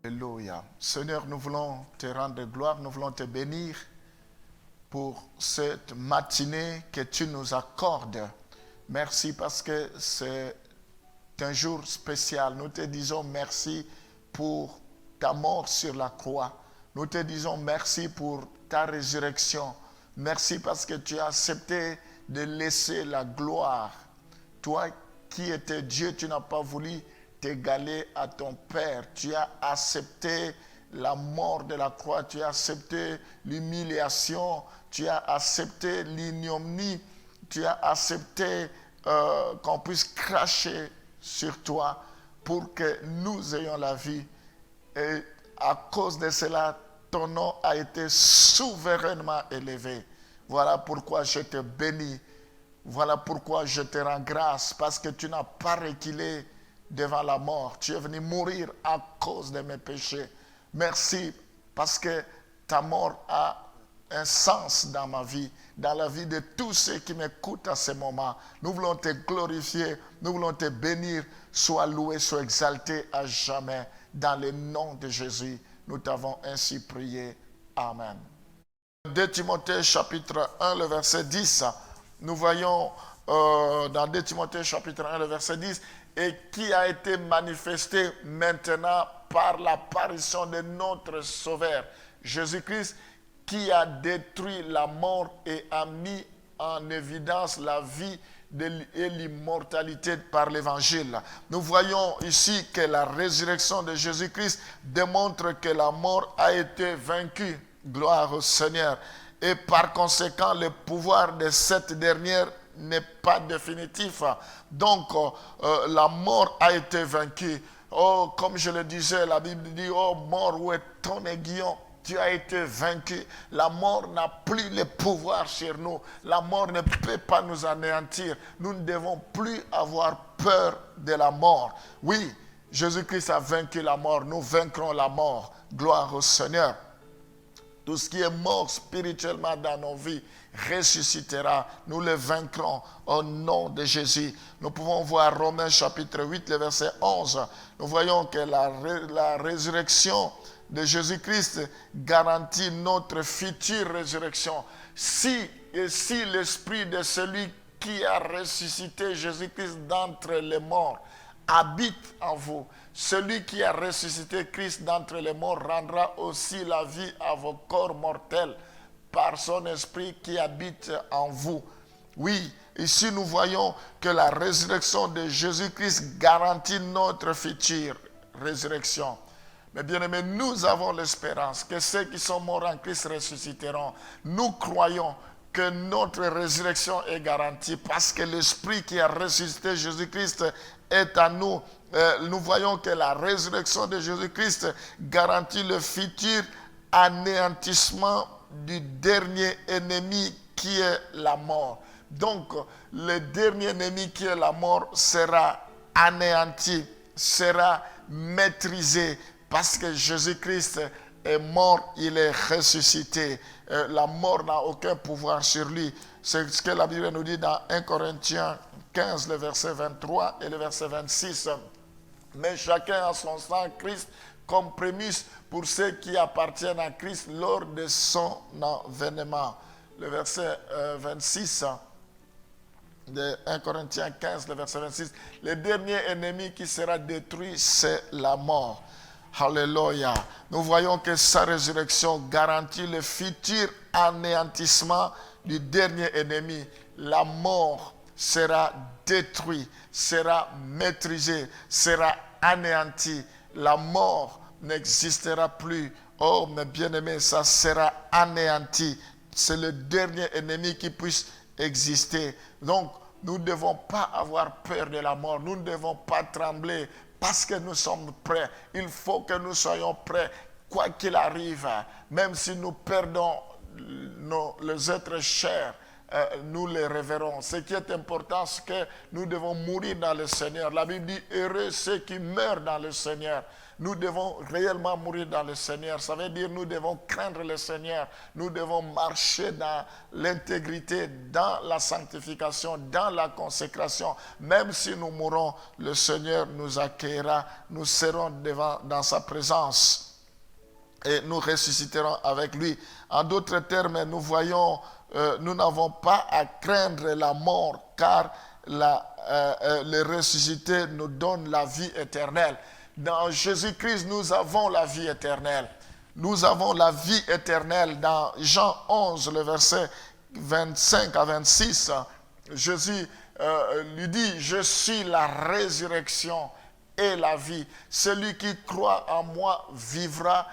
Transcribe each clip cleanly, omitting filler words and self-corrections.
Alléluia. Seigneur, nous voulons te rendre gloire, nous voulons te bénir pour cette matinée que tu nous accordes. Merci parce que c'est un jour spécial. Nous te disons merci pour ta mort sur la croix. Nous te disons merci pour ta résurrection. Merci parce que tu as accepté de laisser la gloire. Toi qui étais Dieu, tu n'as pas voulu t'égaler à ton Père. Tu as accepté la mort de la croix. Tu as accepté l'humiliation. Tu as accepté l'ignominie. Tu as accepté qu'on puisse cracher sur toi pour que nous ayons la vie. Et à cause de cela, ton nom a été souverainement élevé. Voilà pourquoi je te bénis. Voilà pourquoi je te rends grâce, parce que tu n'as pas reculé devant la mort. Tu es venu mourir à cause de mes péchés. Merci, parce que ta mort a un sens dans ma vie, dans la vie de tous ceux qui m'écoutent à ce moment. Nous voulons te glorifier, nous voulons te bénir. Sois loué, sois exalté à jamais. Dans le nom de Jésus, nous t'avons ainsi prié. Amen. 2 Timothée chapitre 1, le verset 10. Nous voyons dans 2 Timothée chapitre 1, le verset 10, et qui a été manifesté maintenant par l'apparition de notre Sauveur, Jésus-Christ, qui a détruit la mort et a mis en évidence la vie et l'immortalité par l'évangile. Nous voyons ici que la résurrection de Jésus-Christ démontre que la mort a été vaincue. Gloire au Seigneur. Et par conséquent, le pouvoir de cette dernière n'est pas définitif. Donc, la mort a été vaincue. Oh, comme je le disais, la Bible dit, oh mort, où est ton aiguillon? Tu as été vaincu. La mort n'a plus le pouvoir sur nous. La mort ne peut pas nous anéantir. Nous ne devons plus avoir peur de la mort. Oui, Jésus-Christ a vaincu la mort. Nous vaincrons la mort. Gloire au Seigneur. Tout ce qui est mort spirituellement dans nos vies ressuscitera. Nous le vaincrons au nom de Jésus. Nous pouvons voir Romains chapitre 8, le verset 11. Nous voyons que la résurrection de Jésus-Christ garantit notre future résurrection. Si l'esprit de celui qui a ressuscité Jésus-Christ d'entre les morts habite en vous, celui qui a ressuscité Christ d'entre les morts rendra aussi la vie à vos corps mortels par son esprit qui habite en vous. Oui, ici nous voyons que la résurrection de Jésus-Christ garantit notre future résurrection. Mais bien aimés, nous avons l'espérance que ceux qui sont morts en Christ ressusciteront. Nous croyons que notre résurrection est garantie parce que l'esprit qui a ressuscité Jésus-Christ est à nous. Nous voyons que la résurrection de Jésus-Christ garantit le futur anéantissement du dernier ennemi qui est la mort. Donc, le dernier ennemi qui est la mort sera anéanti, sera maîtrisé parce que Jésus-Christ est mort, il est ressuscité. La mort n'a aucun pouvoir sur lui. C'est ce que la Bible nous dit dans 1 Corinthiens 15, le verset 23 et le verset 26. Mais chacun a son sang Christ comme prémisse pour ceux qui appartiennent à Christ lors de son avènement. Le verset 26 de 1 Corinthiens 15, le verset 26. Le dernier ennemi qui sera détruit, c'est la mort. Alléluia. Nous voyons que sa résurrection garantit le futur anéantissement du dernier ennemi. La mort sera détruite, sera maîtrisée, sera anéantie. La mort n'existera plus. Oh, mes bien-aimés, ça sera anéanti. C'est le dernier ennemi qui puisse exister. Donc, nous ne devons pas avoir peur de la mort. Nous ne devons pas trembler parce que nous sommes prêts. Il faut que nous soyons prêts, quoi qu'il arrive. Même si nous perdons les êtres chers, nous les reverrons. Ce qui est important, c'est que nous devons mourir dans le Seigneur. La Bible dit, heureux ceux qui meurent dans le Seigneur. nous devons réellement mourir dans le Seigneur. Ça veut dire nous devons craindre le Seigneur. Nous devons marcher dans l'intégrité, dans la sanctification, dans la consécration. Même si nous mourons, le Seigneur nous accueillera. Nous serons dans sa présence et nous ressusciterons avec lui. En d'autres termes, nous voyons, nous n'avons pas à craindre la mort, car le ressuscité nous donne la vie éternelle. Dans Jésus-Christ, nous avons la vie éternelle. Nous avons la vie éternelle. Dans Jean 11, le verset 25 à 26, Jésus lui dit, je suis la résurrection et la vie. Celui qui croit en moi vivra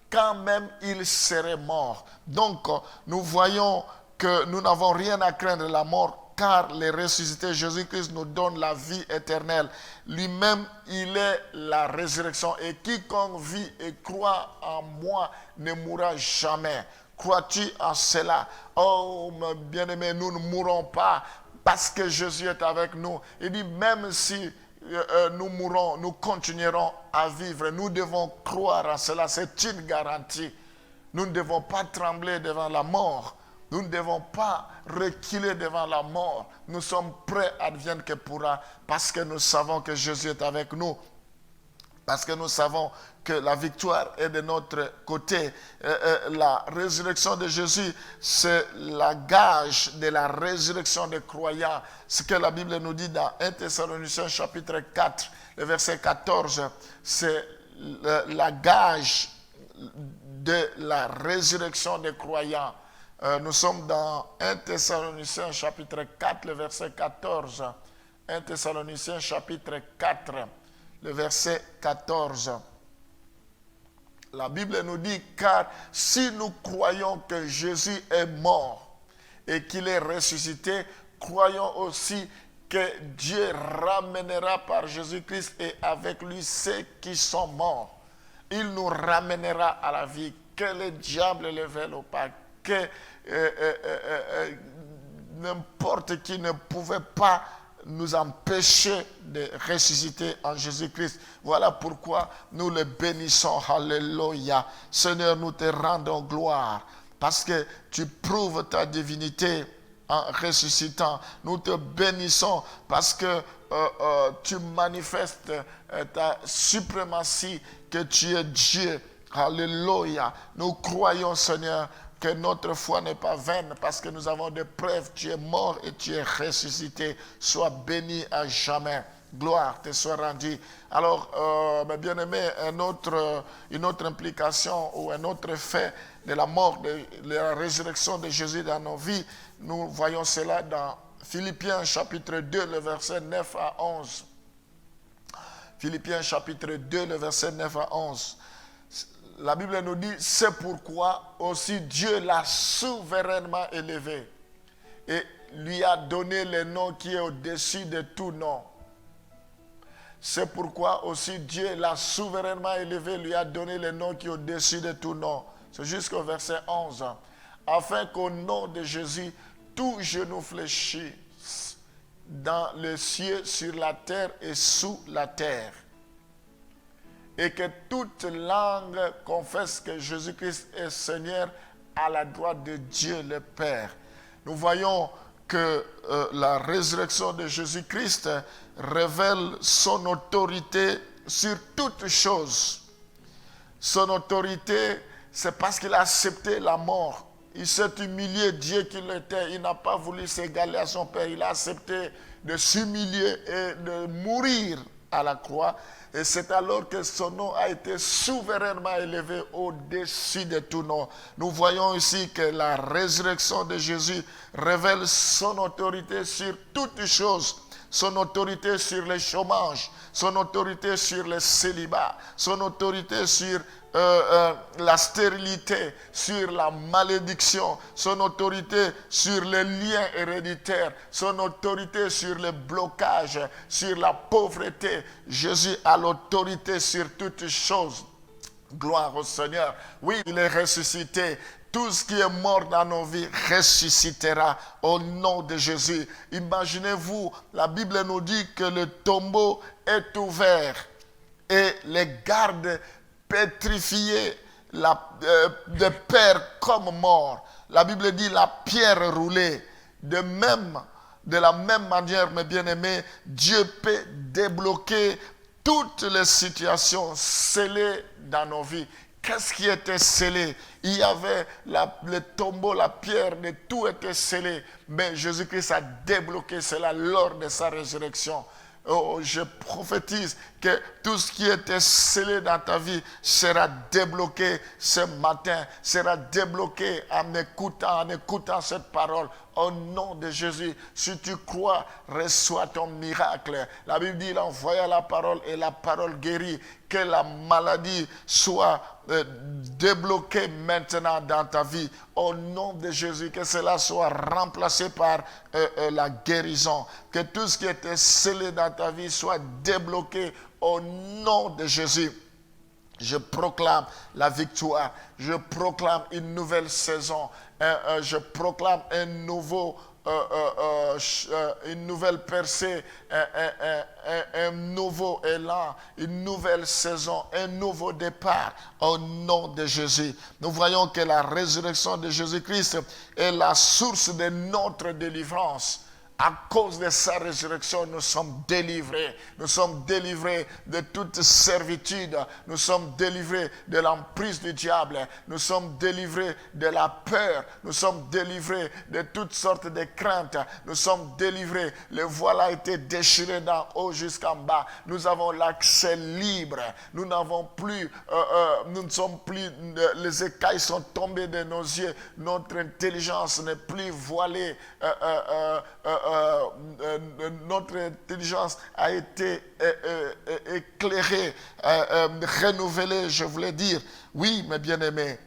quand même il serait mort. Donc, nous voyons que nous n'avons rien à craindre de la mort, car le ressuscité Jésus-Christ nous donne la vie éternelle. Lui-même, il est la résurrection. Et quiconque vit et croit en moi ne mourra jamais. Crois-tu en cela? Oh, bien-aimé, nous ne mourrons pas parce que Jésus est avec nous. Il dit, même si nous mourrons, nous continuerons à vivre. Nous devons croire en cela. C'est une garantie. Nous ne devons pas trembler devant la mort. Nous ne devons pas reculer devant la mort. Nous sommes prêts, advienne que pourra, parce que nous savons que Jésus est avec nous. Parce que nous savons que la victoire est de notre côté. La résurrection de Jésus, c'est la gage de la résurrection des croyants. Ce que la Bible nous dit dans 1 Thessaloniciens chapitre 4, le verset 14, c'est la gage de la résurrection des croyants. Nous sommes dans 1 Thessaloniciens chapitre 4, le verset 14. 1 Thessaloniciens chapitre 4, le verset 14. La Bible nous dit, car si nous croyons que Jésus est mort et qu'il est ressuscité, croyons aussi que Dieu ramènera par Jésus-Christ et avec lui ceux qui sont morts. Il nous ramènera à la vie. Que le diable le veuille ou pas, que n'importe qui ne pouvait pas nous empêcher de ressusciter en Jésus-Christ. Voilà pourquoi nous le bénissons. Alléluia. Seigneur, nous te rendons gloire parce que tu prouves ta divinité en ressuscitant. Nous te bénissons parce que tu manifestes ta suprématie, que tu es Dieu. Alléluia. Nous croyons, Seigneur, que notre foi n'est pas vaine parce que nous avons des preuves. Tu es mort et tu es ressuscité. Sois béni à jamais. Gloire te soit rendue. Alors, mes bien-aimés, une autre implication ou un autre fait de la mort, de la résurrection de Jésus dans nos vies, nous voyons cela dans Philippiens chapitre 2, le verset 9 à 11. Philippiens chapitre 2, le verset 9 à 11. La Bible nous dit, c'est pourquoi aussi Dieu l'a souverainement élevé et lui a donné le nom qui est au-dessus de tout nom. C'est pourquoi aussi Dieu l'a souverainement élevé, lui a donné le nom qui est au-dessus de tout nom. C'est jusqu'au verset 11. Afin qu'au nom de Jésus, tout genou fléchisse dans les cieux, sur la terre et sous la terre. Et que toute langue confesse que Jésus-Christ est Seigneur à la droite de Dieu le Père. Nous voyons que la résurrection de Jésus-Christ révèle son autorité sur toutes choses. Son autorité, c'est parce qu'il a accepté la mort. Il s'est humilié, Dieu qu'il était. Il n'a pas voulu s'égaler à son Père. Il a accepté de s'humilier et de mourir à la croix. Et c'est alors que son nom a été souverainement élevé au-dessus de tout nom. Nous voyons ici que la résurrection de Jésus révèle son autorité sur toutes choses. Son autorité sur le chômage, son autorité sur le célibat, son autorité sur la stérilité, sur la malédiction, son autorité sur les liens héréditaires, son autorité sur le blocage, sur la pauvreté. Jésus a l'autorité sur toutes choses. Gloire au Seigneur. Oui, il est ressuscité. Tout ce qui est mort dans nos vies ressuscitera au nom de Jésus. Imaginez-vous, la Bible nous dit que le tombeau est ouvert et les gardes pétrifiés de père comme mort. La Bible dit la pierre roulée. De la même manière, mes bien-aimés, Dieu peut débloquer toutes les situations scellées dans nos vies. Qu'est-ce qui était scellé? Il y avait le tombeau, la pierre, tout était scellé. Mais Jésus-Christ a débloqué cela lors de sa résurrection. Oh, je prophétise que tout ce qui était scellé dans ta vie sera débloqué ce matin, sera débloqué en écoutant cette parole. Au nom de Jésus, si tu crois, reçois ton miracle. La Bible dit, il envoya la parole et la parole guérit. Que la maladie soit débloquée maintenant dans ta vie. Au nom de Jésus, que cela soit remplacé par la guérison. Que tout ce qui était scellé dans ta vie soit débloqué au nom de Jésus. Je proclame la victoire. Je proclame une nouvelle saison. Je proclame une nouvelle percée, un nouveau élan, une nouvelle saison, un nouveau départ au nom de Jésus. Nous voyons que la résurrection de Jésus-Christ est la source de notre délivrance. À cause de sa résurrection, nous sommes délivrés. Nous sommes délivrés de toute servitude. Nous sommes délivrés de l'emprise du diable. Nous sommes délivrés de la peur. Nous sommes délivrés de toutes sortes de craintes. Nous sommes délivrés. Le voile a été déchiré d'en haut jusqu'en bas. Nous avons l'accès libre. Nous n'avons plus, nous ne sommes plus, les écailles sont tombées de nos yeux. Notre intelligence n'est plus voilée. Notre intelligence a été éclairée, renouvelée, je voulais dire. Oui, mes bien-aimés,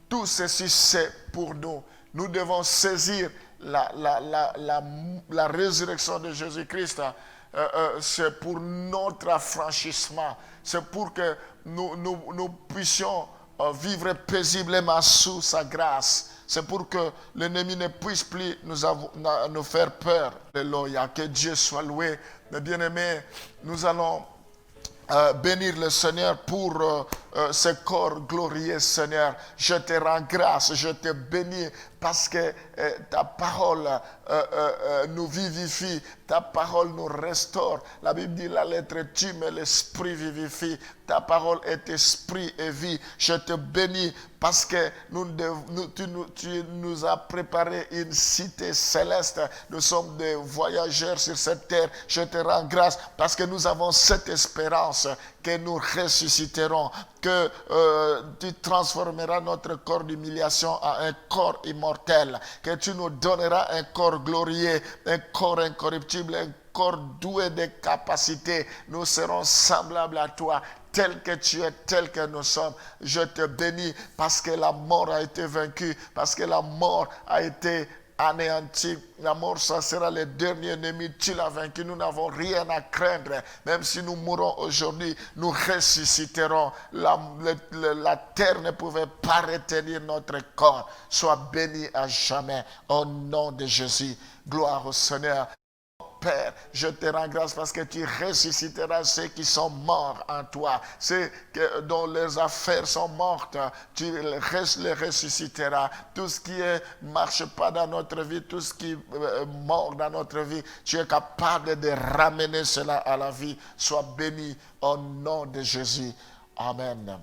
tout ceci c'est pour nous. Nous devons saisir la résurrection de Jésus-Christ. C'est pour notre affranchissement. C'est pour que nous puissions vivre paisiblement sous sa grâce. C'est pour que l'ennemi ne puisse plus nous faire peur. Alléluia, que Dieu soit loué. Mes bien-aimés, nous allons bénir le Seigneur pour ce corps glorieux, Seigneur. Je te rends grâce, je te bénis parce que ta parole nous vivifie, ta parole nous restaure. La Bible dit la lettre tue, mais l'esprit vivifie. Ta parole est esprit et vie. Je te bénis parce que tu nous as préparé une cité céleste. Nous sommes des voyageurs sur cette terre. Je te rends grâce parce que nous avons cette espérance que nous ressusciterons, que tu transformeras notre corps d'humiliation en un corps immortel, que tu nous donneras un corps glorieux, un corps incorruptible, un corps doué de capacités. Nous serons semblables à toi, tel que tu es, tel que nous sommes. Je te bénis parce que la mort a été vaincue, parce que la mort a été anéanti. La mort, ça sera le dernier ennemi. Tu l'as vaincu. Nous n'avons rien à craindre. Même si nous mourons aujourd'hui, nous ressusciterons. La terre ne pouvait pas retenir notre corps. Sois béni à jamais. Au nom de Jésus. Gloire au Seigneur. Père, je te rends grâce parce que tu ressusciteras ceux qui sont morts en toi, ceux dont les affaires sont mortes, tu les ressusciteras. Tout ce qui ne marche pas dans notre vie, tout ce qui est mort dans notre vie, tu es capable de ramener cela à la vie. Sois béni au nom de Jésus. Amen.